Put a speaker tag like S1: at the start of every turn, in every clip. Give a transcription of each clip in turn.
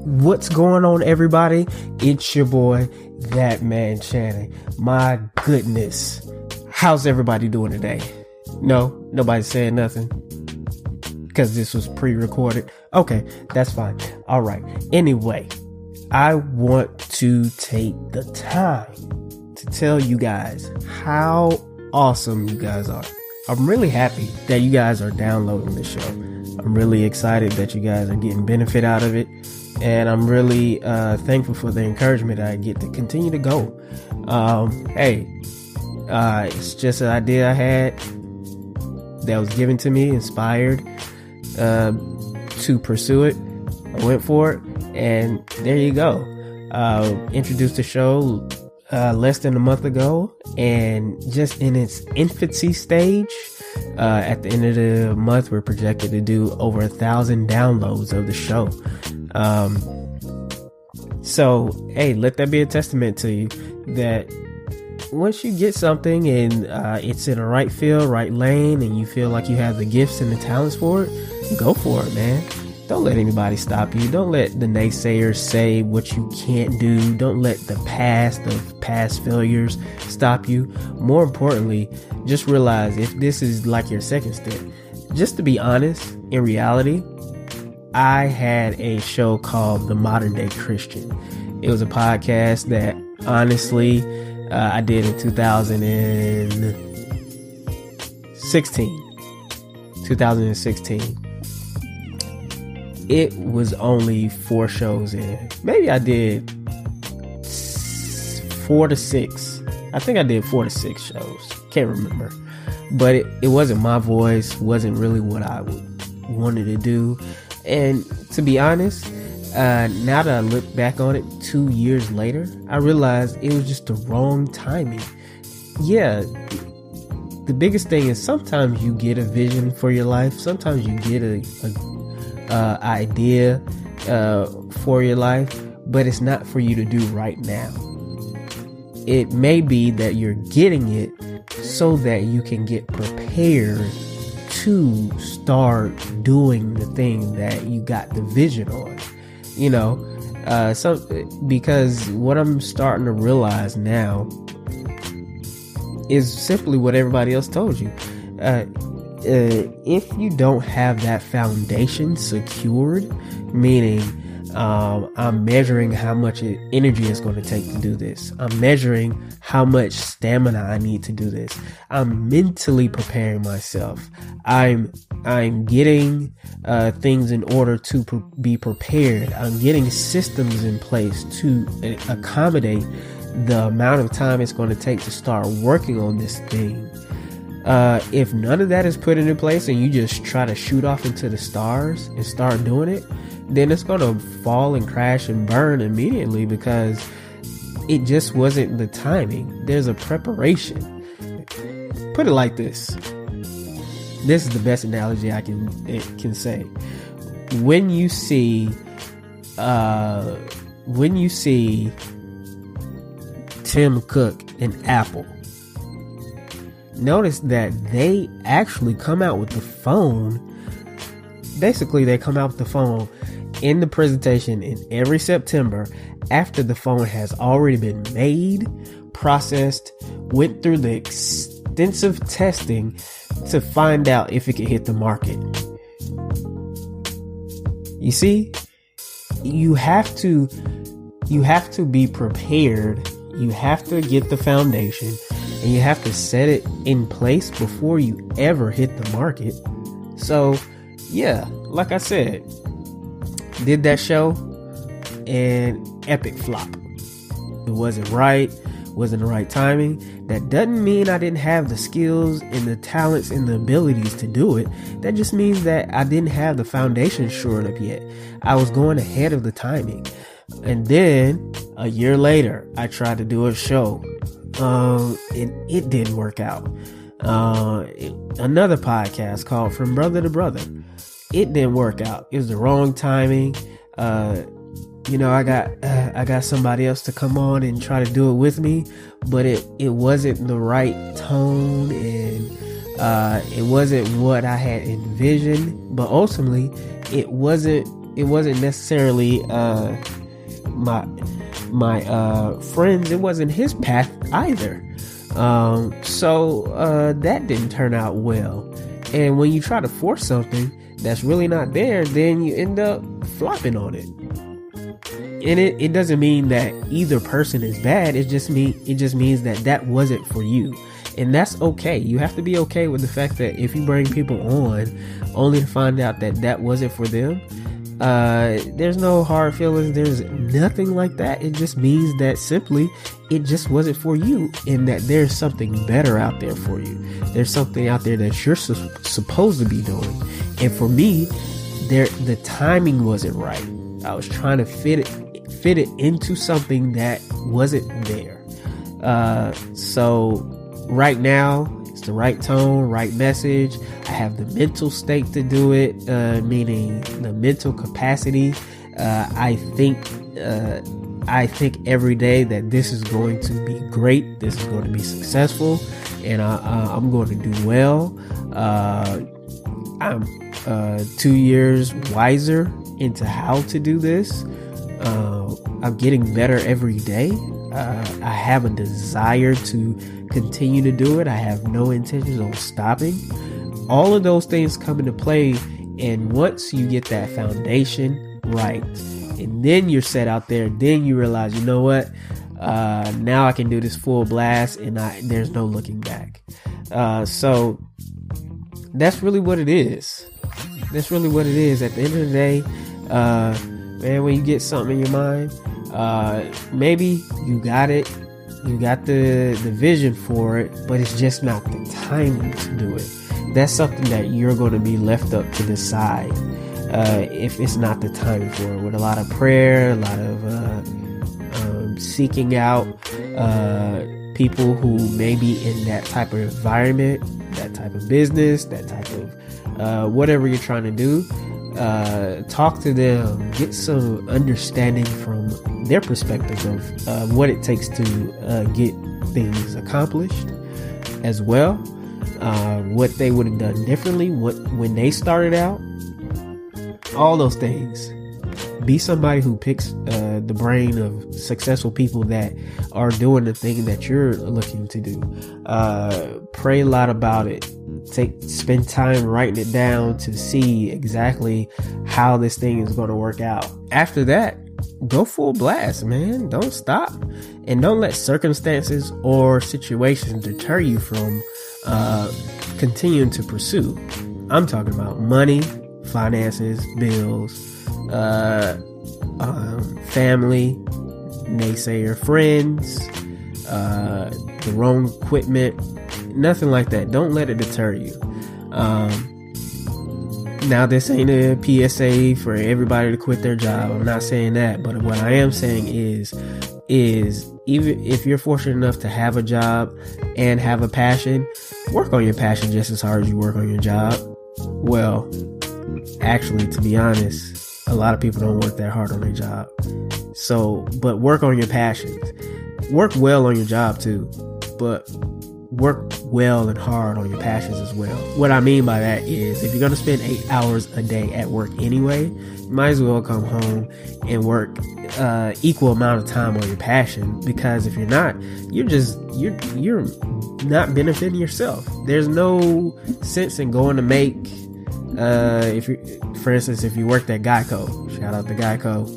S1: What's going on, everybody? It's your boy, That Man Channing. My goodness. How's everybody doing today? No, nobody's saying nothing because this was pre-recorded. Okay, that's fine. All right. Anyway, I want to take the time to tell you guys how awesome you guys are. I'm really happy that you guys are downloading the show. I'm really excited that you guys are getting benefit out of it. And I'm really thankful for the encouragement I get to continue to go. It's just an idea I had that was given to me, inspired to pursue it. I went for it, and there you go. Introduced the show less than a month ago, and just in its infancy stage. At the end of the month, we're projected to do over 1,000 downloads of the show. So, hey, let that be a testament to you that once you get something and it's in the right field, right lane, and you feel like you have the gifts and the talents for it, go for it, man. Don't let anybody stop you. Don't let the naysayers say what you can't do. Don't let the past failures stop you. More importantly, just realize if this is like your second step, just to be honest, in reality, I had a show called The Modern Day Christian. It was a podcast that honestly I did in 2016. It was only 4 shows in. Maybe I did 4 to 6. I think I did 4 to 6 shows. Can't remember. But it wasn't my voice. Wasn't really what I wanted to do. And to be honest, now that I look back on it 2 years later, I realized it was just the wrong timing. Yeah, the biggest thing is sometimes you get a vision for your life. Sometimes you get a idea for your life, but it's not for you to do right now. It may be that you're getting it so that you can get prepared to start doing the thing that you got the vision on, because what I'm starting to realize now is simply what everybody else told you. If you don't have that foundation secured, meaning I'm measuring how much energy it's going to take to do this. I'm measuring how much stamina I need to do this. I'm mentally preparing myself. I'm getting things in order to be prepared. I'm getting systems in place to accommodate the amount of time it's going to take to start working on this thing. If none of that is put into place and you just try to shoot off into the stars and start doing it, then it's going to fall and crash and burn immediately because it just wasn't the timing. There's a preparation. Put it like this. This is the best analogy I can say. When you see Tim Cook and Apple, notice that they actually come out with the phone. Basically, they come out with the phone in the presentation in every September after the phone has already been made, processed, went through the extensive testing to find out if it can hit the market. You see, you have to be prepared. You have to get the foundation. And you have to set it in place before you ever hit the market. So, yeah, like I said, did that show and epic flop. It wasn't right, wasn't the right timing. That doesn't mean I didn't have the skills and the talents and the abilities to do it. That just means that I didn't have the foundation shored up yet. I was going ahead of the timing. And then a year later, I tried to do a show. And it didn't work out. Another podcast called From Brother to Brother. It didn't work out. It was the wrong timing. I got somebody else to come on and try to do it with me, but it wasn't the right tone, and it wasn't what I had envisioned. But ultimately, it wasn't it wasn't necessarily my friends. It wasn't his path either. So that didn't turn out well. And when you try to force something that's really not there, then you end up flopping on it. And it doesn't mean that either person is bad. It just means that wasn't for you. And that's okay. You have to be okay with the fact that if you bring people on only to find out that wasn't for them, there's no hard feelings. There's nothing like that. It just means that simply it just wasn't for you, and that there's something better out there for you. There's something out there that you're supposed to be doing. And for me, the timing wasn't right. I was trying to fit it into something that wasn't there. So right now, it's the right tone, right message. I have the mental state to do it, meaning the mental capacity. I think every day that this is going to be great. This is going to be successful, and I'm going to do well. I'm 2 years wiser into how to do this. I'm getting better every day. I have a desire to continue to do it. I have no intentions on stopping. All of those things come into play, and once you get that foundation right, and then you're set out there, then you realize, you know what? Now I can do this full blast, and there's no looking back. So that's really what it is. That's really what it is. At the end of the day, man, when you get something in your mind, maybe you got it, you got the vision for it, but it's just not the timing to do it. That's something that you're going to be left up to decide if it's not the time for it. With a lot of prayer, a lot of seeking out people who may be in that type of environment, that type of business, that type of whatever you're trying to do. Talk to them, get some understanding from their perspective of what it takes to get things accomplished as well. What they would have done differently when they started out. All those things. Be somebody who picks the brain of successful people that are doing the thing that you're looking to do. Pray a lot about it. Spend time writing it down to see exactly how this thing is going to work out. After that, go full blast, man. Don't stop, and don't let circumstances or situations deter you from continuing to pursue. I'm talking about money, finances, bills, family, naysayer friends, the wrong equipment, nothing like that. Don't let it deter you. Now, this ain't a PSA for everybody to quit their job. I'm not saying that, but what I am saying is even if you're fortunate enough to have a job and have a passion, work on your passion just as hard as you work on your job. Well, actually, to be honest, a lot of people don't work that hard on their job. So, but work on your passions. Work well on your job too, but work well and hard on your passions as well. What I mean by that is, if you're going to spend 8 hours a day at work anyway, you might as well come home and work equal amount of time on your passion, because if you're not, you're not benefiting yourself. There's no sense in going to make for instance, if you worked at Geico, shout out to Geico.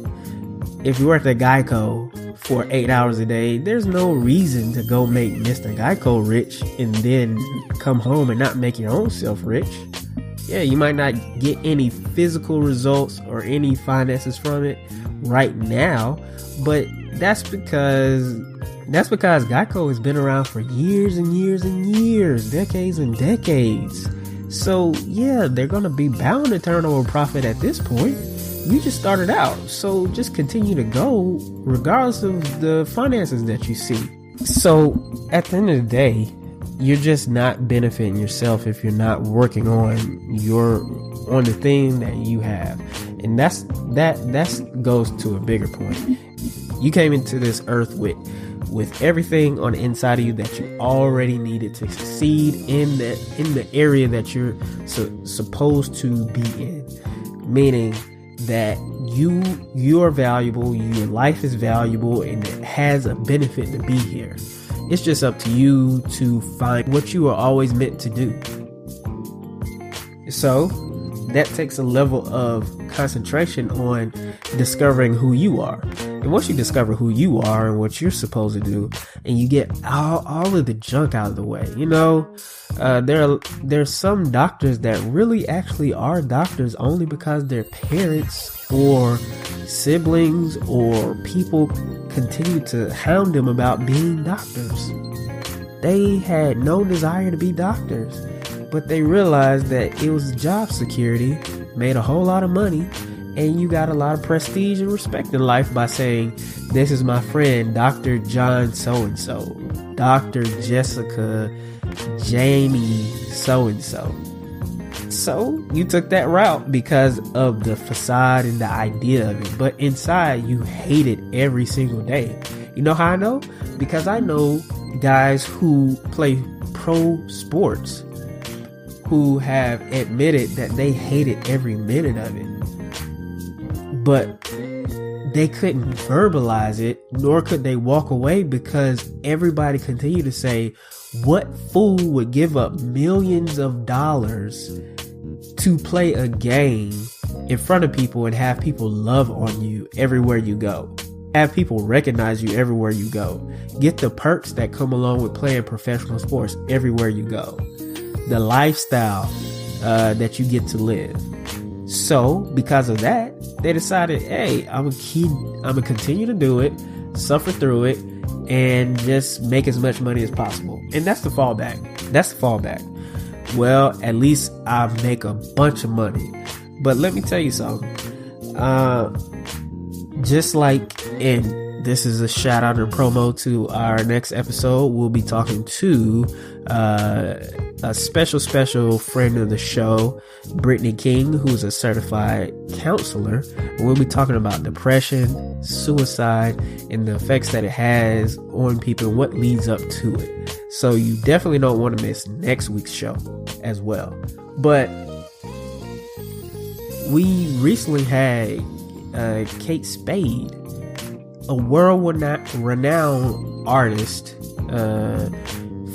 S1: If you worked at Geico for 8 hours a day, there's no reason to go make Mr. Geico rich and then come home and not make your own self rich. Yeah, you might not get any physical results or any finances from it right now, but that's because Geico has been around for years and years and years, decades and decades. So yeah, they're going to be bound to turn over a profit at this point. You just started out, so just continue to go regardless of the finances that you see. So at the end of the day, you're just not benefiting yourself if you're not working on the thing that you have. And that goes to a bigger point. You came into this earth with everything on the inside of you that you already needed to succeed in the area that you're supposed to be in. Meaning, that you are valuable, your life is valuable, and it has a benefit to be here. It's just up to you to find what you are always meant to do. So that takes a level of concentration on discovering who you are. And once you discover who you are and what you're supposed to do, and you get all of the junk out of the way, there's some doctors that really actually are doctors only because their parents or siblings or people continue to hound them about being doctors. They had no desire to be doctors, but they realized that it was job security, made a whole lot of money, and you got a lot of prestige and respect in life by saying, this is my friend, Dr. John so-and-so, Dr. Jessica, Jamie so-and-so. So you took that route because of the facade and the idea of it. But inside, you hate it every single day. You know how I know? Because I know guys who play pro sports who have admitted that they hated every minute of it. But they couldn't verbalize it, nor could they walk away because everybody continued to say, what fool would give up millions of dollars to play a game in front of people and have people love on you everywhere you go? Have people recognize you everywhere you go. Get the perks that come along with playing professional sports everywhere you go. The lifestyle that you get to live. So because of that, they decided, hey, I'm gonna continue to do it, suffer through it, and just make as much money as possible. And that's the fallback. Well, at least I make a bunch of money. But let me tell you something. Just like, and this is a shout out and promo to our next episode, we'll be talking to a special friend of the show, Brittany King, who's a certified counselor. We'll be talking about depression, suicide, and the effects that it has on people and what leads up to it. So you definitely don't want to miss next week's show as well. But we recently had Kate Spade, a world-renowned artist,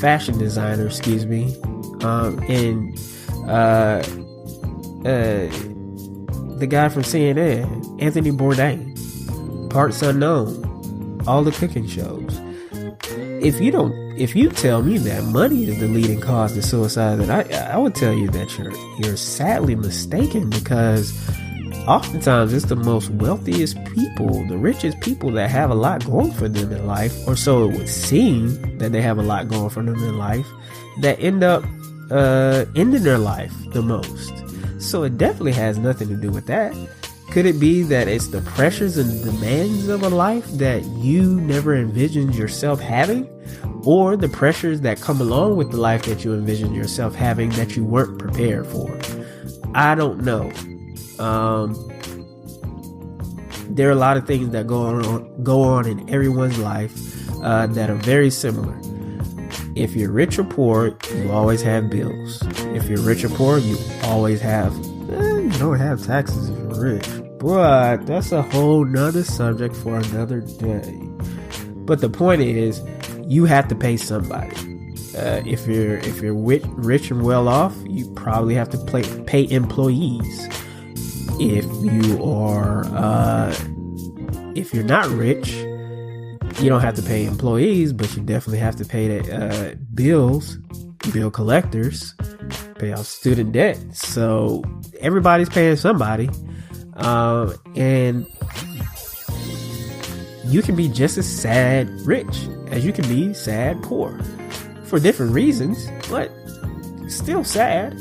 S1: fashion designer, and the guy from CNN, Anthony Bourdain, Parts Unknown, all the cooking shows. If you tell me that money is the leading cause of suicide, then I would tell you that you're sadly mistaken, because oftentimes it's the most wealthiest people, the richest people that have a lot going for them in life, or so it would seem that they have a lot going for them in life, that end up ending their life the most. So it definitely has nothing to do with that. Could it be that it's the pressures and demands of a life that you never envisioned yourself having? Or the pressures that come along with the life that you envisioned yourself having that you weren't prepared for? I don't know. There are a lot of things that go on in everyone's life that are very similar. If you're rich or poor, you always have bills. If you're rich or poor, you always have, you don't have taxes if you're rich. But that's a whole nother subject for another day. But the point is, you have to pay somebody. If you're rich and well off, you probably have to pay employees. If you're not rich, you don't have to pay employees, but you definitely have to pay the bill collectors, pay off student debt. So everybody's paying somebody, and you can be just as sad rich as you can be sad poor, for different reasons, but still sad.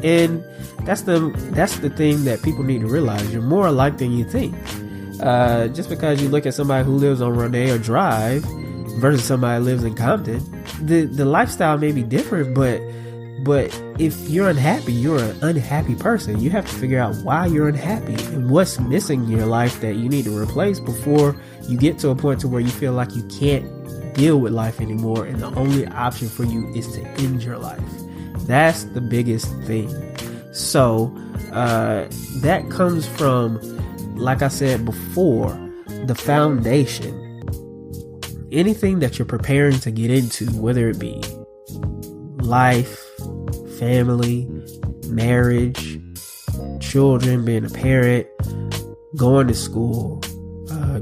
S1: And that's the thing that people need to realize. You're more alike than you think. Just because you look at somebody who lives on Rodeo Drive versus somebody who lives in Compton, the lifestyle may be different, but if you're unhappy, you're an unhappy person. You have to figure out why you're unhappy and what's missing in your life that you need to replace before you get to a point to where you feel like you can't deal with life anymore, and the only option for you is to end your life. That's the biggest thing. So that comes from, like I said before, the foundation. Anything that you're preparing to get into, whether it be life, family, marriage, children, being a parent, going to school,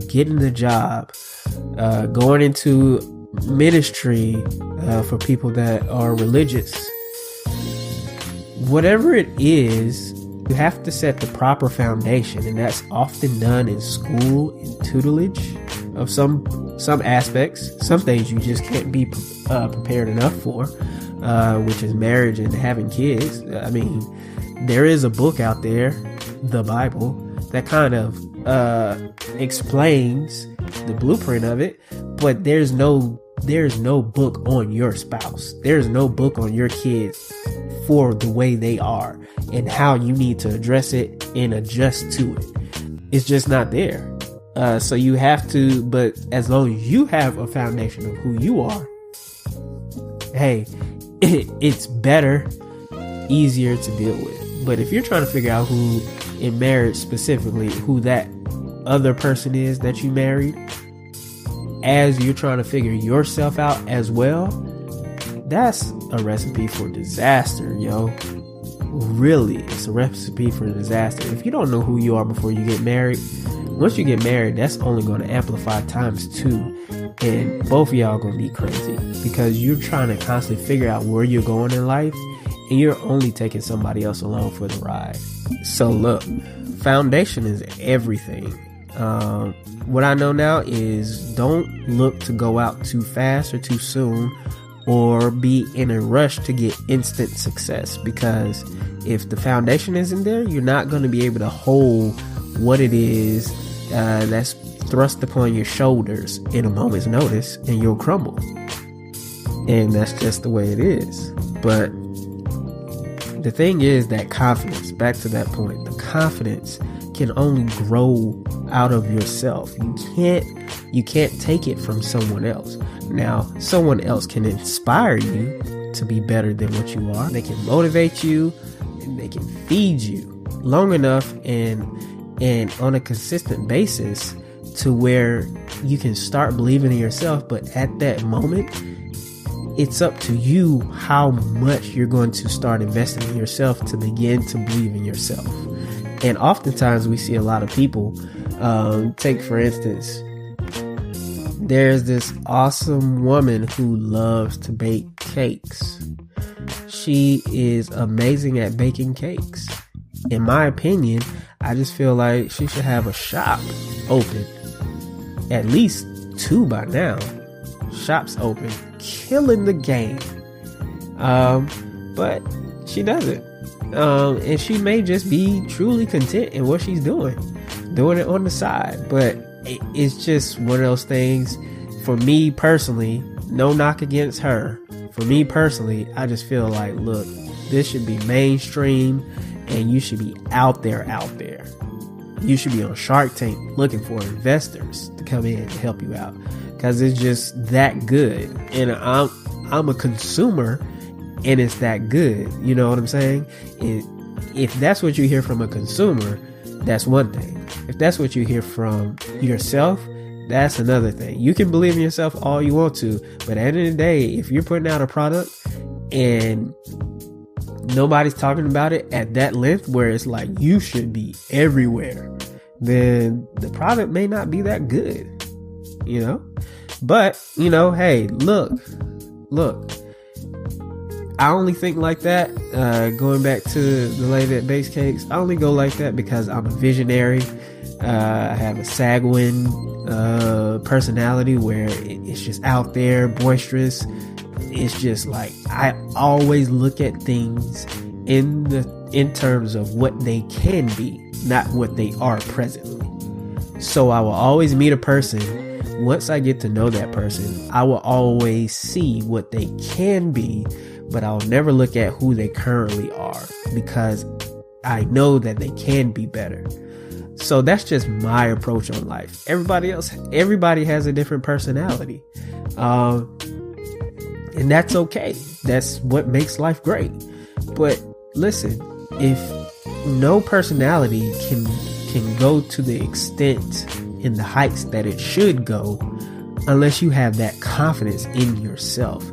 S1: getting a job, going into ministry for people that are religious. Whatever it is, you have to set the proper foundation, and that's often done in school, in tutelage of some aspects. Some things you just can't be prepared enough for, which is marriage and having kids. I mean, there is a book out there, the Bible, that kind of explains the blueprint of it, but there's no book on your spouse. There's no book on your kids for the way they are and how you need to address it and adjust to it. It's just not there. So you have to, but as long as you have a foundation of who you are, hey, it's better, easier to deal with. But if you're trying to figure out who in marriage specifically, who that other person is that you married, as you're trying to figure yourself out as well, that's a recipe for disaster, yo. Really, it's a recipe for disaster. If you don't know who you are before you get married, once you get married, that's only going to amplify times 2, and both of y'all going to be crazy because you're trying to constantly figure out where you're going in life, and you're only taking somebody else along for the ride. So look, foundation is everything. What I know now is don't look to go out too fast or too soon, or be in a rush to get instant success, because if the foundation isn't there, you're not going to be able to hold what it is that's thrust upon your shoulders in a moment's notice, and you'll crumble. And that's just the way it is. But the thing is that confidence, back to that point, the confidence can only grow out of yourself. You can't take it from someone else. Now, someone else can inspire you to be better than what you are. They can motivate you, and they can feed you long enough and on a consistent basis to where you can start believing in yourself. But at that moment, it's up to you how much you're going to start investing in yourself to begin to believe in yourself. And oftentimes we see a lot of people, take for instance, there's this awesome woman who loves to bake cakes. She is amazing at baking cakes. In my opinion, I just feel like she should have a shop open. At least 2 by now. Shops open. Killing the game. But she doesn't. And she may just be truly content in what she's doing it on the side. But it's just one of those things. For me personally, no knock against her. For me personally, I just feel like, look, this should be mainstream, and you should be out there. You should be on Shark Tank looking for investors to come in and help you out, because it's just that good. And I'm a consumer, and it's that good. You know what I'm saying? If that's what you hear from a consumer, that's one thing. If that's what you hear from yourself, that's another thing. You can believe in yourself all you want to, but at the end of the day, if you're putting out a product and nobody's talking about it at that length where it's like you should be everywhere, then the product may not be that good, you know? But, you know, hey, look, I only think like that, going back to the lady that bakes cakes, I only go like that because I'm a visionary. I have a sanguine personality where it's just out there, boisterous. It's just like I always look at things in terms of what they can be, not what they are presently. So I will always meet a person. Once I get to know that person, I will always see what they can be, but I'll never look at who they currently are, because I know that they can be better. So that's just my approach on life. Everybody has a different personality. And that's okay. That's what makes life great. But listen, if no personality can go to the extent and the heights that it should go unless you have that confidence in yourself.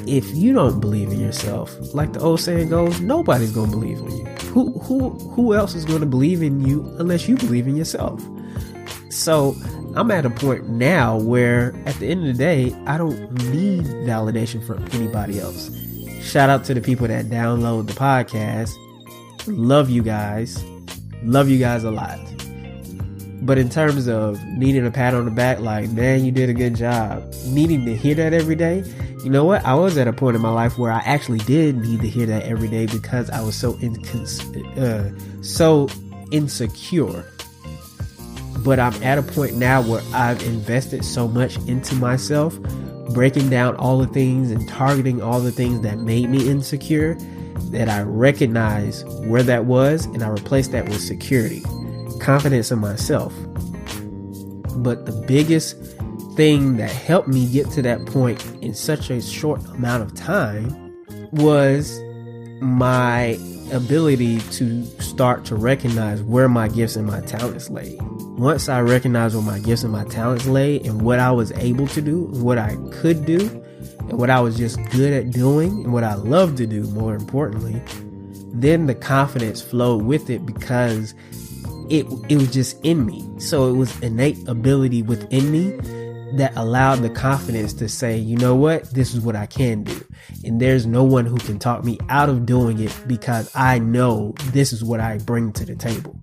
S1: If you don't believe in yourself, like the old saying goes, nobody's gonna believe in you. Who else is gonna believe in you unless you believe in yourself? So I'm at a point now where at the end of the day, I don't need validation from anybody else. Shout out to the people that download the podcast. Love you guys. Love you guys a lot. But in terms of needing a pat on the back, like, man, you did a good job, needing to hear that every day, you know what? I was at a point in my life where I actually did need to hear that every day because I was so insecure. But I'm at a point now where I've invested so much into myself, breaking down all the things and targeting all the things that made me insecure, that I recognize where that was and I replaced that with security, confidence in myself. But the biggest thing that helped me get to that point in such a short amount of time was my ability to start to recognize where my gifts and my talents lay. Once I recognized where my gifts and my talents lay and what I was able to do, what I could do, and what I was just good at doing and what I love to do, more importantly, then the confidence flowed with it because it was just in me. So it was innate ability within me that allowed the confidence to say, you know what, this is what I can do. And there's no one who can talk me out of doing it because I know this is what I bring to the table.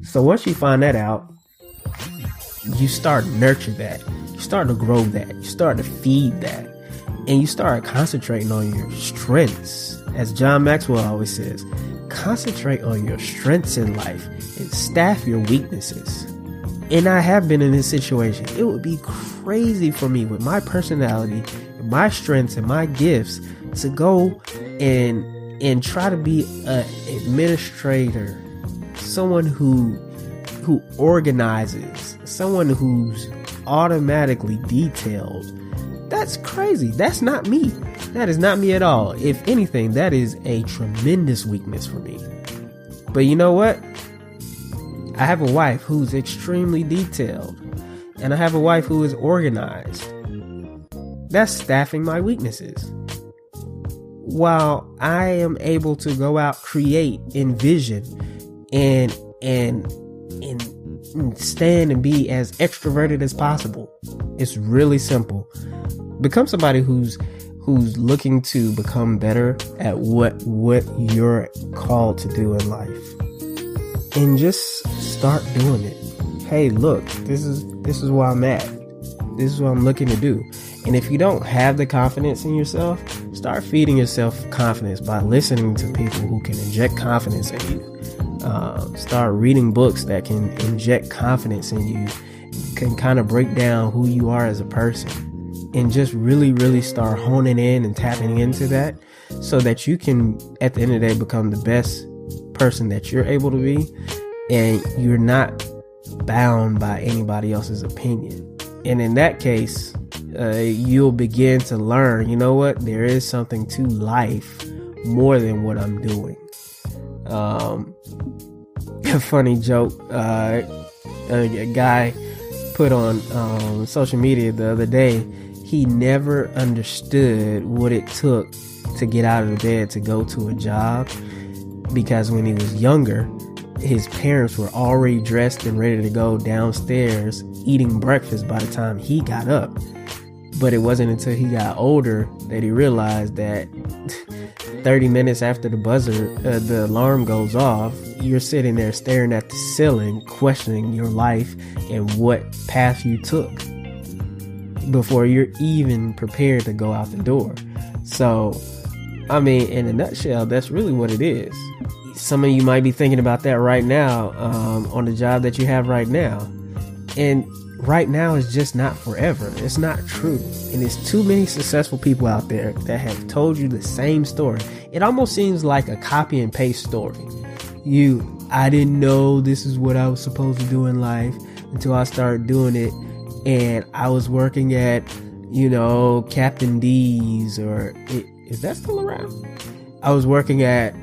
S1: So once you find that out, you start to nurture that. You start to grow that. You start to feed that. And you start concentrating on your strengths. As John Maxwell always says, concentrate on your strengths in life and staff your weaknesses. And I have been in this situation. It would be crazy for me with my personality, and my strengths and my gifts to go and try to be an administrator, someone who organizes, someone who's automatically detailed. That's crazy. That's not me. That is not me at all. If anything, that is a tremendous weakness for me. But you know what? I have a wife who's extremely detailed, and I have a wife who is organized. That's staffing my weaknesses. While I am able to go out, create, envision, and stand and be as extroverted as possible. It's really simple. Become somebody who's looking to become better at what you're called to do in life. And just start doing it. Hey, look, this is where I'm at. This is what I'm looking to do. And if you don't have the confidence in yourself, start feeding yourself confidence by listening to people who can inject confidence in you. Start reading books that can inject confidence in you, can kind of break down who you are as a person, and just really, really start honing in and tapping into that so that you can, at the end of the day, become the best person that you're able to be, and you're not bound by anybody else's opinion. And in that case, you'll begin to learn, you know what, there is something to life more than what I'm doing. A funny joke, a guy put on social media the other day, he never understood what it took to get out of the bed to go to a job, because when he was younger, his parents were already dressed and ready to go downstairs eating breakfast by the time he got up. But it wasn't until he got older that he realized that 30 minutes after the alarm goes off, you're sitting there staring at the ceiling, questioning your life and what path you took before you're even prepared to go out the door. So, I mean, in a nutshell, that's really what it is. Some of you might be thinking about that right now, on the job that you have right now. And right now is just not forever. It's not true. And there's too many successful people out there that have told you the same story. It almost seems like a copy and paste story. I didn't know this is what I was supposed to do in life until I started doing it. And I was working at, Captain D's, or is that still around? I was working at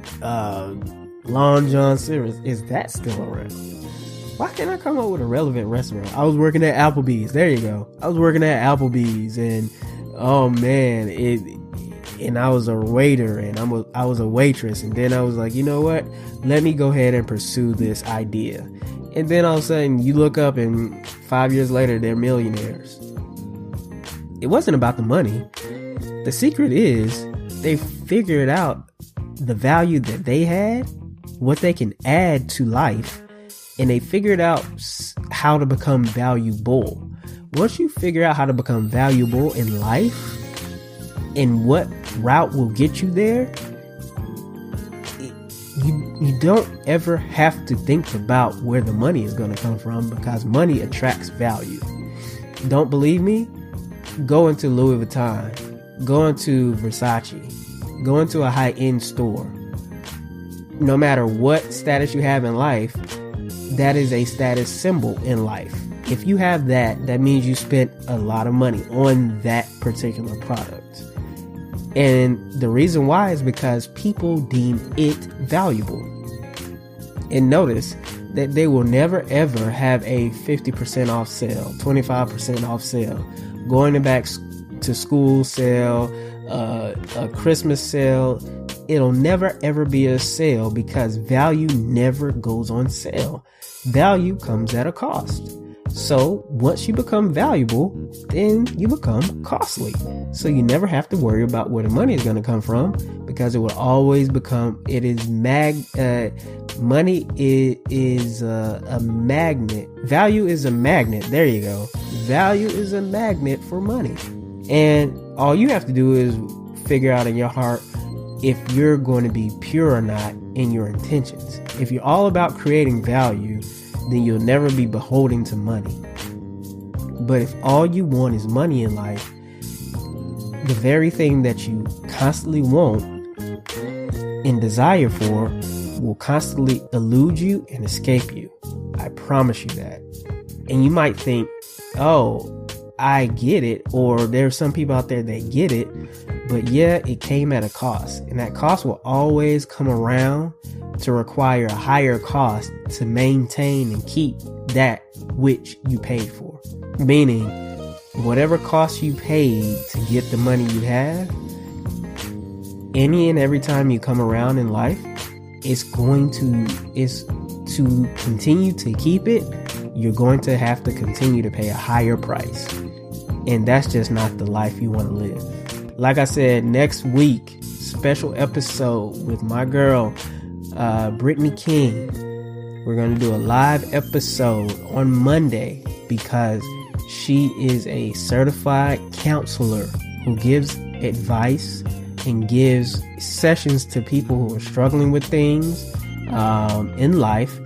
S1: Long John Silver's, is that still around? Why can't I come up with a relevant restaurant? I was working at Applebee's. There you go. I was working at Applebee's, and oh man, and I was a waiter, and I was a waitress, and then I was like, you know what? Let me go ahead and pursue this idea. And then all of a sudden, you look up, and 5 years later, they're millionaires. It wasn't about the money. The secret is they figured out the value that they had, what they can add to life, and they figured out how to become valuable. Once you figure out how to become valuable in life and what route will get you there, you don't ever have to think about where the money is going to come from, because money attracts value. Don't believe me? Go into Louis Vuitton, go into Versace, go into a high-end store. No matter what status you have in life, that is a status symbol in life. If you have that, that means you spent a lot of money on that particular product. And the reason why is because people deem it valuable. And notice that they will never ever have a 50% off sale, 25% off sale, going back to school sale, a Christmas sale. It'll never ever be a sale, because value never goes on sale. Value comes at a cost. So once you become valuable, then you become costly. So you never have to worry about where the money is going to come from, because it will always become, money is a magnet. Value is a magnet. There you go. Value is a magnet for money. And all you have to do is figure out in your heart if you're going to be pure or not in your intentions. If you're all about creating value, then you'll never be beholden to money. But if all you want is money in life, the very thing that you constantly want and desire for will constantly elude you and escape you. I promise you that. And you might think, oh, I get it, or there's some people out there that get it, but yeah, it came at a cost, and that cost will always come around to require a higher cost to maintain and keep that which you paid for. Meaning, whatever cost you paid to get the money you have, any and every time you come around in life, it's to continue to keep it, you're going to have to continue to pay a higher price. And that's just not the life you want to live. Like I said, next week, special episode with my girl, Brittany King. We're going to do a live episode on Monday, because she is a certified counselor who gives advice and gives sessions to people who are struggling with things in life.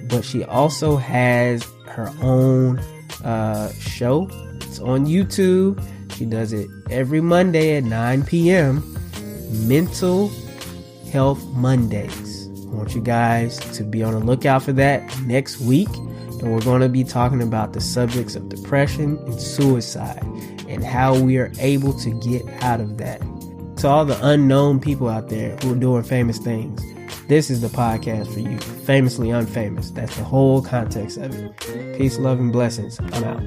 S1: But she also has her own show. It's on YouTube. She does it every Monday at 9 p.m. Mental Health Mondays. I want you guys to be on the lookout for that next week. And we're going to be talking about the subjects of depression and suicide and how we are able to get out of that. To all the unknown people out there who are doing famous things, this is the podcast for you. Famously unfamous. That's the whole context of it. Peace, love, and blessings. I'm out.